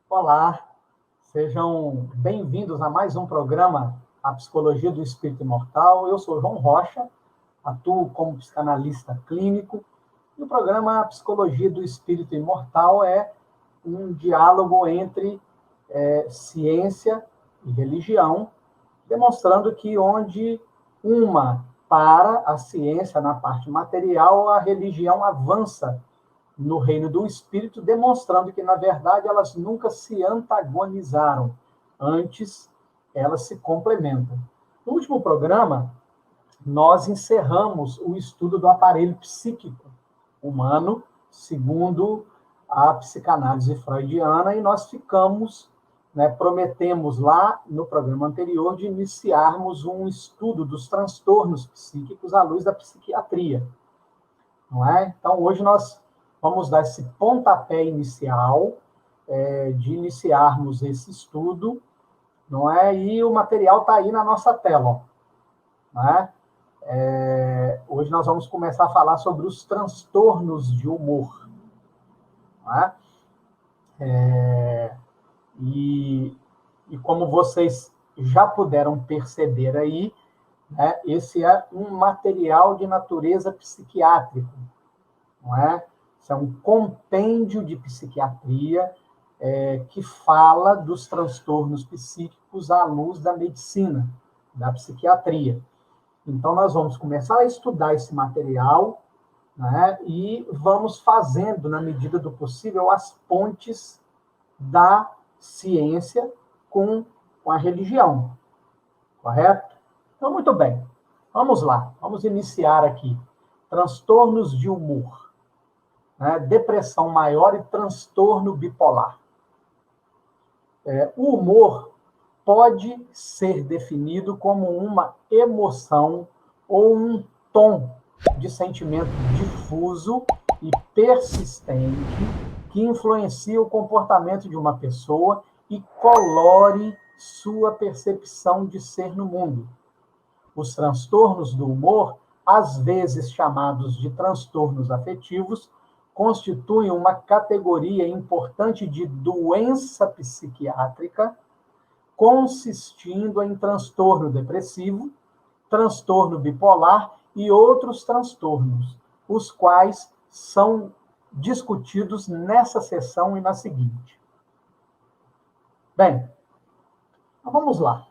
Olá, sejam bem-vindos a mais um programa A Psicologia do Espírito Imortal. Eu sou João Rocha, atuo como psicanalista clínico, e o programa A Psicologia do Espírito Imortal é um diálogo entre ciência e religião, demonstrando que onde uma para a ciência na parte material, a religião avança no reino do espírito, demonstrando que, na verdade, elas nunca se antagonizaram. Antes, elas se complementam. No último programa, nós encerramos o estudo do aparelho psíquico humano, segundo a psicanálise freudiana, e nós ficamos, prometemos lá no programa anterior de iniciarmos um estudo dos transtornos psíquicos à luz da psiquiatria. Não é? Então, hoje nós vamos dar esse pontapé inicial de iniciarmos esse estudo, não é? E o material está aí na nossa tela, ó, não é? Hoje nós vamos começar a falar sobre os transtornos de humor, não é? E como vocês já puderam perceber aí, né, esse é um material de natureza psiquiátrica, não é? Isso é um compêndio de psiquiatria que fala dos transtornos psíquicos à luz da medicina, da psiquiatria. Então, nós vamos começar a estudar esse material, né, e vamos fazendo, na medida do possível, as pontes da ciência com a religião. Correto? Então, muito bem. Vamos lá. Vamos iniciar aqui. Transtornos de humor. Depressão maior e transtorno bipolar. O humor pode ser definido como uma emoção ou um tom de sentimento difuso e persistente que influencia o comportamento de uma pessoa e colore sua percepção de ser no mundo. Os transtornos do humor, às vezes chamados de transtornos afetivos, constituem uma categoria importante de doença psiquiátrica, consistindo em transtorno depressivo, transtorno bipolar e outros transtornos, os quais são discutidos nessa sessão e na seguinte. Bem, vamos lá.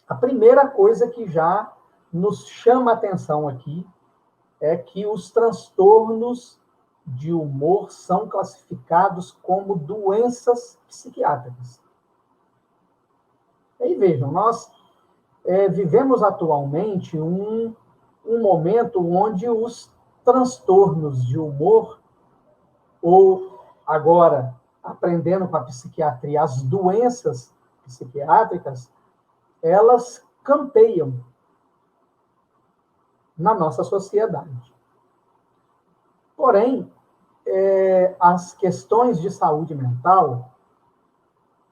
A primeira coisa que já nos chama a atenção aqui é que os transtornos de humor são classificados como doenças psiquiátricas. E aí, vejam, nós vivemos atualmente um momento onde os transtornos de humor, ou agora, aprendendo com a psiquiatria, as doenças psiquiátricas, elas campeiam na nossa sociedade. Porém, as questões de saúde mental,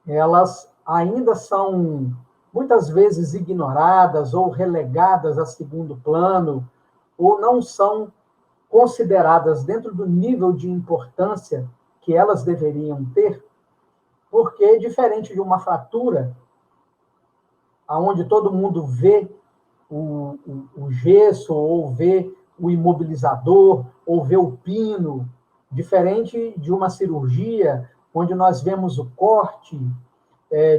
elas ainda são muitas vezes ignoradas ou relegadas a segundo plano, ou não são consideradas dentro do nível de importância que elas deveriam ter, porque, diferente de uma fratura, onde todo mundo vê o gesso, ou vê o imobilizador, ou vê o pino, diferente de uma cirurgia, onde nós vemos o corte,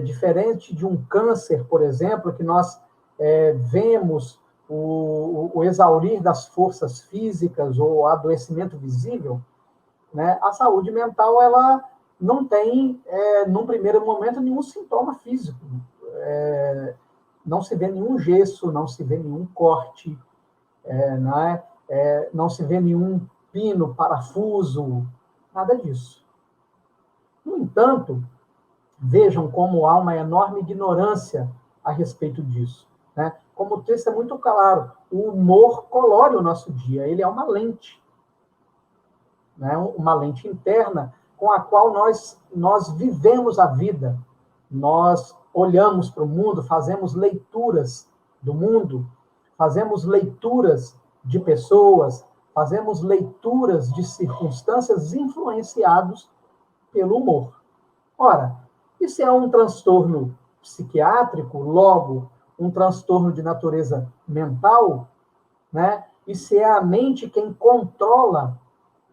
diferente de um câncer, por exemplo, que nós vemos o exaurir das forças físicas ou adoecimento visível, né? A saúde mental, ela não tem, num primeiro momento, nenhum sintoma físico. Não se vê nenhum gesso, não se vê nenhum corte, não se vê nenhum pino, parafuso, nada disso. No entanto, vejam como há uma enorme ignorância a respeito disso, né? Como o texto é muito claro, o humor colore o nosso dia, ele é uma lente, né? Uma lente interna com a qual nós vivemos a vida, nós olhamos para o mundo, fazemos leituras do mundo, fazemos leituras de pessoas, fazemos leituras de circunstâncias influenciados pelo humor. Ora, isso é um transtorno psiquiátrico, logo, um transtorno de natureza mental, né? E se é a mente quem controla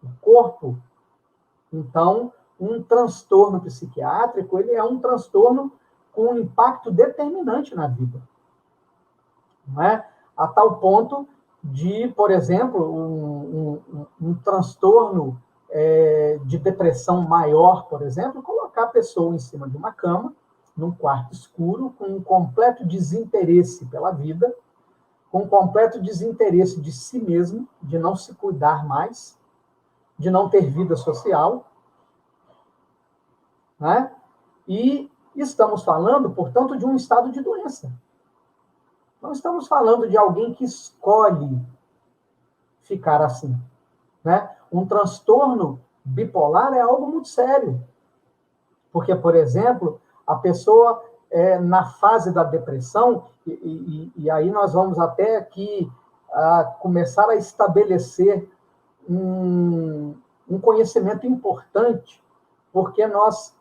o corpo, então, um transtorno psiquiátrico, ele é um transtorno com um impacto determinante na vida. Não é? A tal ponto de, por exemplo, um transtorno de depressão maior, por exemplo, colocar a pessoa em cima de uma cama, num quarto escuro, com um completo desinteresse pela vida, com um completo desinteresse de si mesmo, de não se cuidar mais, de não ter vida social, né? E estamos falando, portanto, de um estado de doença. Não estamos falando de alguém que escolhe ficar assim, né? Um transtorno bipolar é algo muito sério. Porque, por exemplo, a pessoa, na fase da depressão, e aí nós vamos até aqui começar a estabelecer um conhecimento importante, porque nós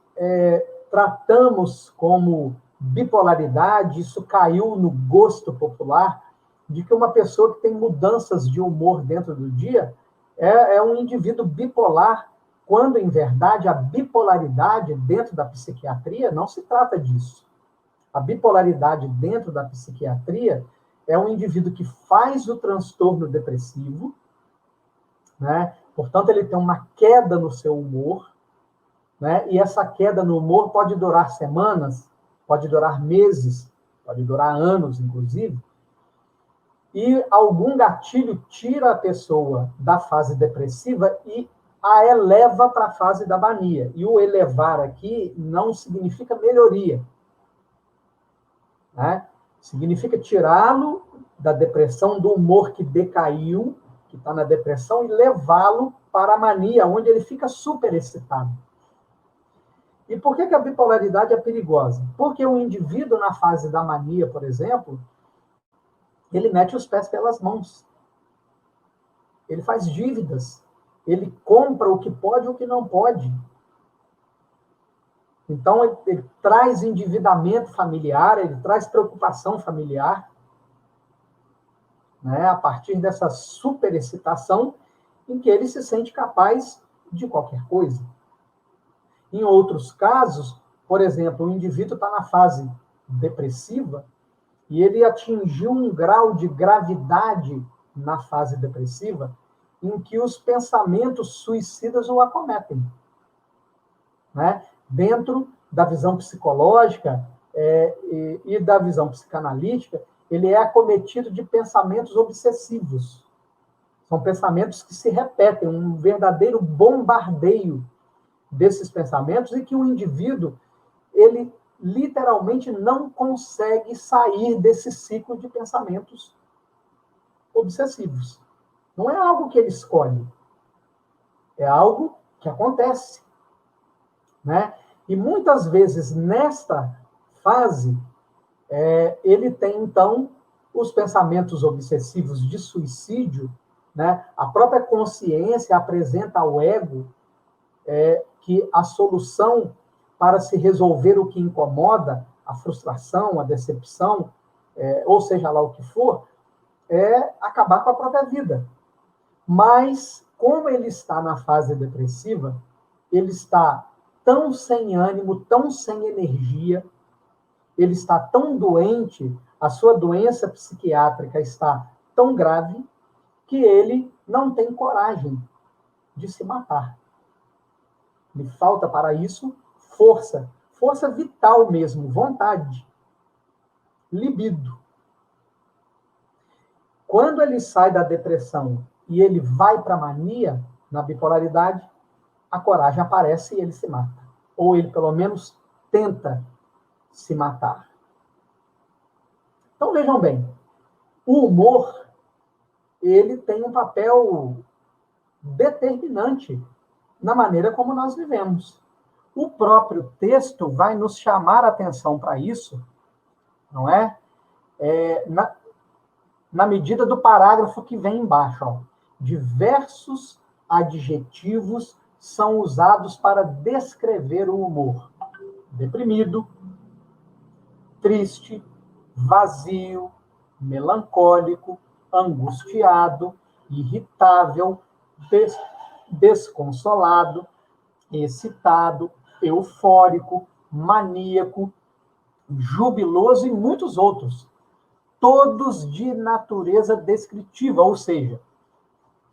tratamos como bipolaridade, isso caiu no gosto popular, de que uma pessoa que tem mudanças de humor dentro do dia é um indivíduo bipolar, quando, em verdade, a bipolaridade dentro da psiquiatria não se trata disso. A bipolaridade dentro da psiquiatria é um indivíduo que faz o transtorno depressivo, né? Portanto, ele tem uma queda no seu humor, né? E essa queda no humor pode durar semanas, pode durar meses, pode durar anos, inclusive, e algum gatilho tira a pessoa da fase depressiva e a eleva para a fase da mania. E o elevar aqui não significa melhoria, né? Significa tirá-lo da depressão, do humor que decaiu, que está na depressão, e levá-lo para a mania, onde ele fica super excitado. E por que a bipolaridade é perigosa? Porque o indivíduo, na fase da mania, por exemplo, ele mete os pés pelas mãos. Ele faz dívidas. Ele compra o que pode e o que não pode. Então, ele traz endividamento familiar, ele traz preocupação familiar, né, a partir dessa superexcitação em que ele se sente capaz de qualquer coisa. Em outros casos, por exemplo, o indivíduo está na fase depressiva e ele atingiu um grau de gravidade na fase depressiva em que os pensamentos suicidas o acometem, né? Dentro da visão psicológica e da visão psicanalítica, ele é acometido de pensamentos obsessivos. São pensamentos que se repetem, um verdadeiro bombardeio desses pensamentos, e que o indivíduo, ele literalmente não consegue sair desse ciclo de pensamentos obsessivos. Não é algo que ele escolhe, é algo que acontece, né? E muitas vezes, nesta fase, ele tem, então, os pensamentos obsessivos de suicídio, né? A própria consciência apresenta ao ego que a solução para se resolver o que incomoda, a frustração, a decepção, ou seja lá o que for, é acabar com a própria vida. Mas, como ele está na fase depressiva, ele está tão sem ânimo, tão sem energia, ele está tão doente, a sua doença psiquiátrica está tão grave, que ele não tem coragem de se matar. Me falta para isso força, força vital mesmo, vontade, libido. Quando ele sai da depressão e ele vai para a mania, na bipolaridade, a coragem aparece e ele se mata. Ou ele, pelo menos, tenta se matar. Então, vejam bem, o humor, ele tem um papel determinante na maneira como nós vivemos. O próprio texto vai nos chamar a atenção para isso, não é? na medida do parágrafo que vem embaixo. Ó. Diversos adjetivos são usados para descrever o humor. Deprimido, triste, vazio, melancólico, angustiado, irritável, desconsolado, excitado, eufórico, maníaco, jubiloso e muitos outros. Todos de natureza descritiva, ou seja,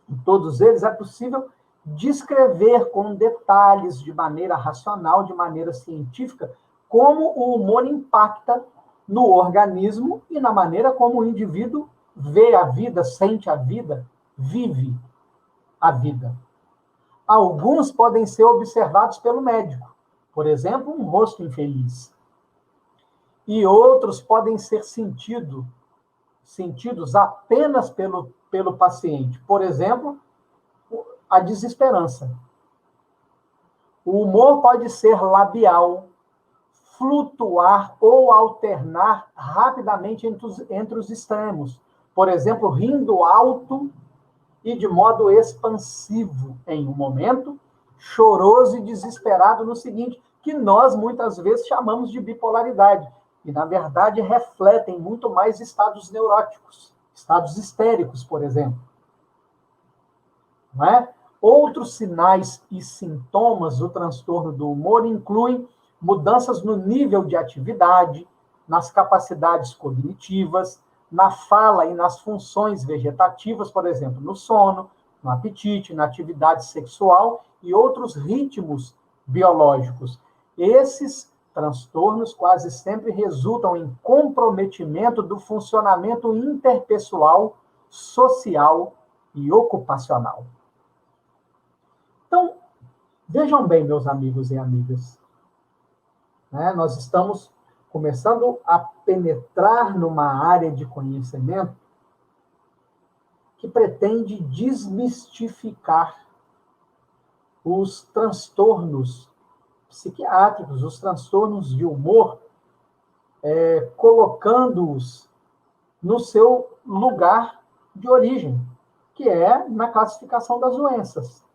em todos eles é possível descrever com detalhes, de maneira racional, de maneira científica, como o humor impacta no organismo e na maneira como o indivíduo vê a vida, sente a vida, vive a vida. Alguns podem ser observados pelo médico, por exemplo, um rosto infeliz. E outros podem ser sentidos apenas pelo paciente. Por exemplo, a desesperança. O humor pode ser labial, flutuar ou alternar rapidamente entre os extremos. Por exemplo, rindo alto e de modo expansivo em um momento, choroso e desesperado no seguinte, que nós muitas vezes chamamos de bipolaridade. E, na verdade, refletem muito mais estados neuróticos, estados histéricos, por exemplo. Não é? Outros sinais e sintomas do transtorno do humor incluem mudanças no nível de atividade, nas capacidades cognitivas, na fala e nas funções vegetativas, por exemplo, no sono, no apetite, na atividade sexual e outros ritmos biológicos. Esses transtornos quase sempre resultam em comprometimento do funcionamento interpessoal, social e ocupacional. Então, vejam bem, meus amigos e amigas, né? Nós estamos começando a penetrar numa área de conhecimento que pretende desmistificar os transtornos psiquiátricos, os transtornos de humor, colocando-os no seu lugar de origem, que é na classificação das doenças.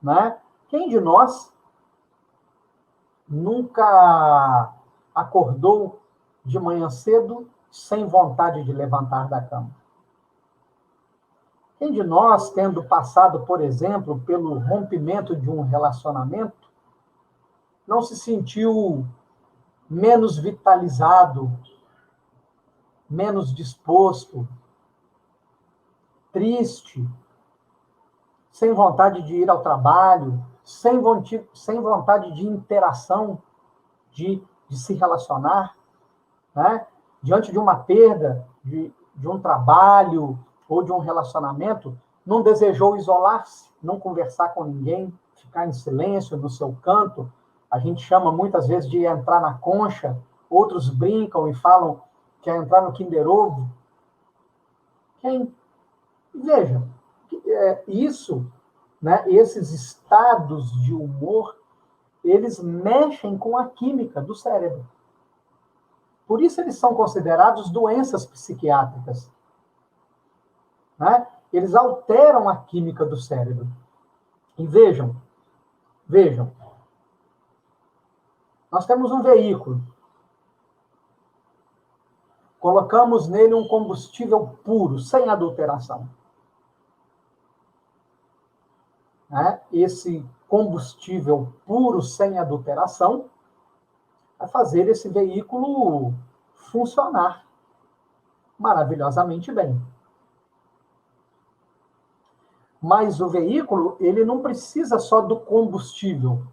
Né? Quem de nós nunca acordou de manhã cedo sem vontade de levantar da cama? Quem de nós, tendo passado, por exemplo, pelo rompimento de um relacionamento, não se sentiu menos vitalizado, menos disposto, triste, sem vontade de ir ao trabalho, sem vontade de interação, de se relacionar, né? Diante de uma perda de um trabalho ou de um relacionamento, não desejou isolar-se, não conversar com ninguém, ficar em silêncio no seu canto. A gente chama muitas vezes de entrar na concha, outros brincam e falam que é entrar no Kinder Ovo. Veja, isso, né, esses estados de humor, eles mexem com a química do cérebro. Por isso eles são considerados doenças psiquiátricas. Né? Eles alteram a química do cérebro. E vejam, nós temos um veículo. Colocamos nele um combustível puro, sem adulteração. Né? Esse combustível puro, sem adulteração, vai fazer esse veículo funcionar maravilhosamente bem. Mas o veículo, ele não precisa só do combustível.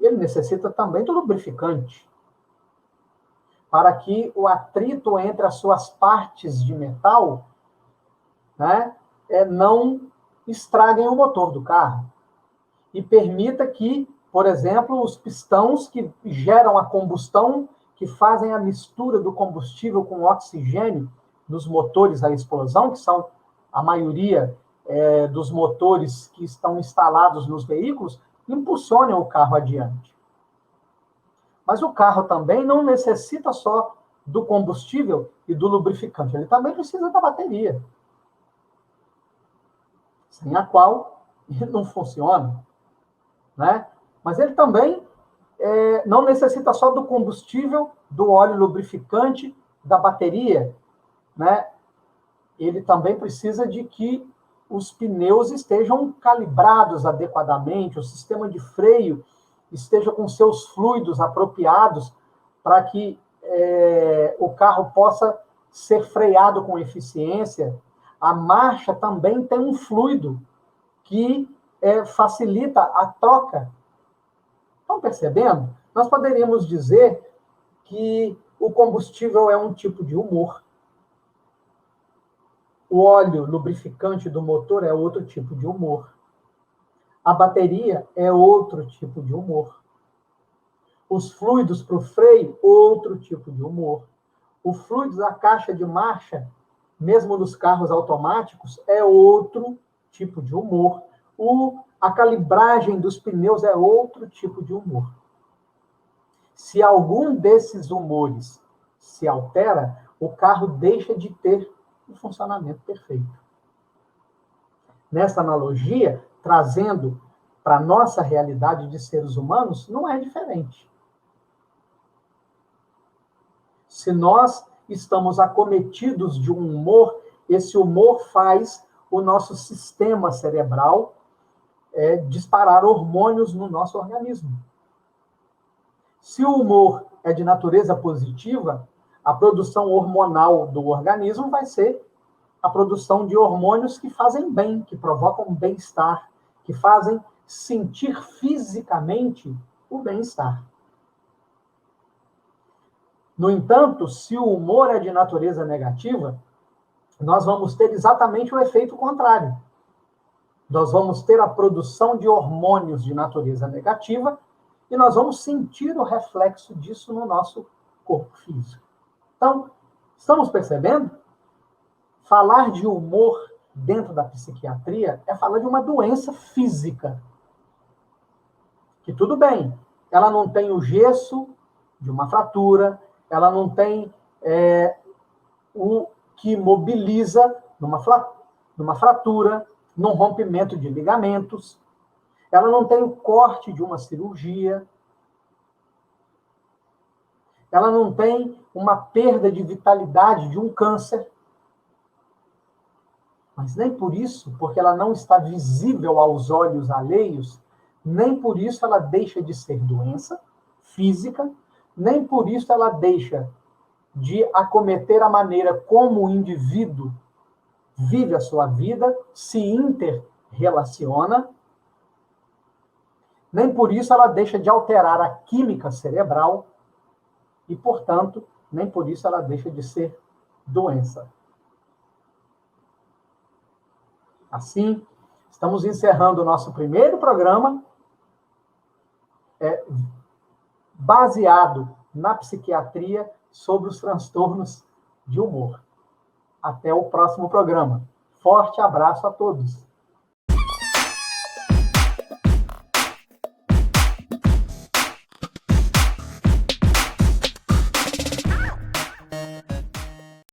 Ele necessita também do lubrificante. Para que o atrito entre as suas partes de metal, né, não estraguem o motor do carro. E permita que, por exemplo, os pistões que geram a combustão, que fazem a mistura do combustível com oxigênio nos motores da explosão, que são a maioria dos motores que estão instalados nos veículos, impulsionem o carro adiante. Mas o carro também não necessita só do combustível e do lubrificante. Ele também precisa da bateria, sem a qual ele não funciona, né? Mas ele também não necessita só do combustível, do óleo lubrificante, da bateria, né? Ele também precisa de que os pneus estejam calibrados adequadamente, o sistema de freio esteja com seus fluidos apropriados para que o carro possa ser freado com eficiência. A marcha também tem um fluido que facilita a troca. Estão percebendo? Nós poderíamos dizer que o combustível é um tipo de humor. O óleo lubrificante do motor é outro tipo de humor. A bateria é outro tipo de humor. Os fluidos para o freio, outro tipo de humor. O fluido da caixa de marcha, mesmo nos carros automáticos, é outro tipo de humor. A calibragem dos pneus é outro tipo de humor. Se algum desses humores se altera, o carro deixa de ter um funcionamento perfeito. Nessa analogia, trazendo para a nossa realidade de seres humanos, não é diferente. Se nós estamos acometidos de um humor, esse humor faz o nosso sistema cerebral disparar hormônios no nosso organismo. Se o humor é de natureza positiva, a produção hormonal do organismo vai ser a produção de hormônios que fazem bem, que provocam bem-estar, que fazem sentir fisicamente o bem-estar. No entanto, se o humor é de natureza negativa, nós vamos ter exatamente o efeito contrário. Nós vamos ter a produção de hormônios de natureza negativa e nós vamos sentir o reflexo disso no nosso corpo físico. Então, estamos percebendo? Falar de humor dentro da psiquiatria é falar de uma doença física. Que tudo bem, ela não tem o gesso de uma fratura, ela não tem o que mobiliza numa fratura, num rompimento de ligamentos, ela não tem o corte de uma cirurgia, ela não tem uma perda de vitalidade de um câncer. Mas nem por isso, porque ela não está visível aos olhos alheios, nem por isso ela deixa de ser doença física, nem por isso ela deixa de acometer a maneira como o indivíduo vive a sua vida, se inter-relaciona, nem por isso ela deixa de alterar a química cerebral e, portanto, nem por isso ela deixa de ser doença. Assim, estamos encerrando o nosso primeiro programa baseado na psiquiatria sobre os transtornos de humor. Até o próximo programa. Forte abraço a todos.